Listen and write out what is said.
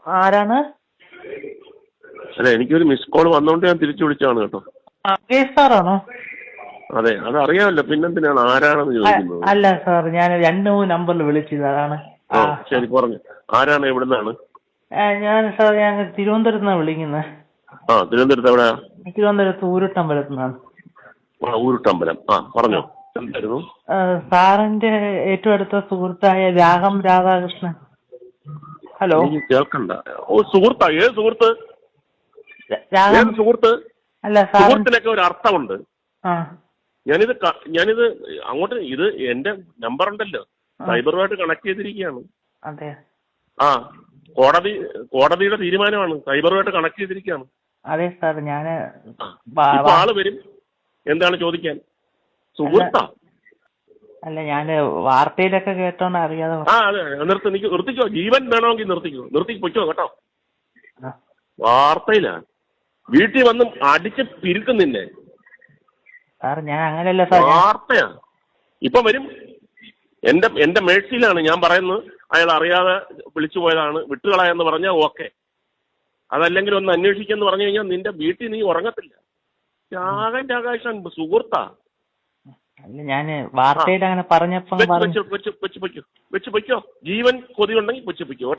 ആരാണ്? അല്ല, എനിക്കൊരു മിസ് കോൾ വന്നോണ്ട് ഞാൻ തിരിച്ചു വിളിച്ചാണ് കേട്ടോ. സാറാണോ? അതെ, അത് അറിയാമല്ലോ, പിന്നെന്തിനാണ് ആരാണെന്ന് ചോദിക്കുന്നത്? അല്ല സാർ, ഞാൻ 2-3 നമ്പറിൽ വിളിച്ചത്, അതാണ്. ഓ ശരി, പറഞ്ഞു. ആരാണ്, എവിടുന്നാണ്? ഞാൻ സാർ, ഞാൻ തിരുവനന്തപുരത്ത് നിന്നാണ് വിളിക്കുന്നത്. ആ, തിരുവനന്തപുരത്ത് എവിടെയാ? തിരുവനന്തപുരത്ത് ഊരുട്ടമ്പലത്ത് നിന്നാണ്. ഊരുട്ടമ്പലം. ആ, പറഞ്ഞോ, എന്തായിരുന്നു? സാറിന്റെ ഏറ്റവും അടുത്ത സുഹൃത്തായ രാഘം രാധാകൃഷ്ണൻ. ഹലോ, എനിക്ക് കേൾക്കണ്ട. ഓ, സുഹൃത്താ? ഏത് സുഹൃത്ത്? ഏത് സുഹൃത്ത്? അല്ല, സുഹൃത്തിനൊക്കെ ഒരു അർത്ഥമുണ്ട്. ആ, ഞാനിത് അങ്ങോട്ട്, ഇത് എന്റെ നമ്പർ ഉണ്ടല്ലോ, സൈബറുമായിട്ട് കണക്ട് ചെയ്തിരിക്കുകയാണ്. അതെ. ആ, കോടതിയുടെ തീരുമാനമാണ്, സൈബറുമായിട്ട് കണക്ട് ചെയ്തിരിക്കുകയാണ്. അതെ സാർ, ഞാന് ഇപ്പൊ ആള് വരും. എന്താണ് ചോദിക്കാൻ? സുഹൃത്താ? അല്ല, ഞാന് വാർത്തയിലൊക്കെ കേട്ടോണ്ട് അറിയാതെ. ആ, അതെ, നിർത്തിക്കോ. ജീവൻ വേണമെങ്കിൽ നിർത്തി പൊയ്ക്കോ കേട്ടോ. വാർത്തയിലാണ്, വീട്ടിൽ വന്ന് അടിച്ച് പിരിക്കുന്നില്ലേ സാർ? ഞാൻ അങ്ങനെയല്ല സാർ, വാർത്തയാണ്. ഇപ്പൊ വരും. എന്റെ മേഴ്സിയിലാണ് ഞാൻ പറയുന്നത്. അയാൾ അറിയാതെ വിളിച്ചു പോയതാണ്, വിട്ടുകളയെന്ന് പറഞ്ഞാൽ ഓക്കെ. അതല്ലെങ്കിൽ ഒന്ന് അന്വേഷിക്കെന്ന് പറഞ്ഞു കഴിഞ്ഞാൽ നിന്റെ വീട്ടിൽ നീ ഉറങ്ങത്തില്ല. രാഘവൻ സുഹൃത്താ? അല്ല, ഞാന് വാർത്തയിൽ അങ്ങനെ പറഞ്ഞപ്പോ വെച്ച് പൊയ്ക്കോ. ജീവൻ കൊതി ഉണ്ടെങ്കിൽ വെച്ച് പൊയ്ക്കോ.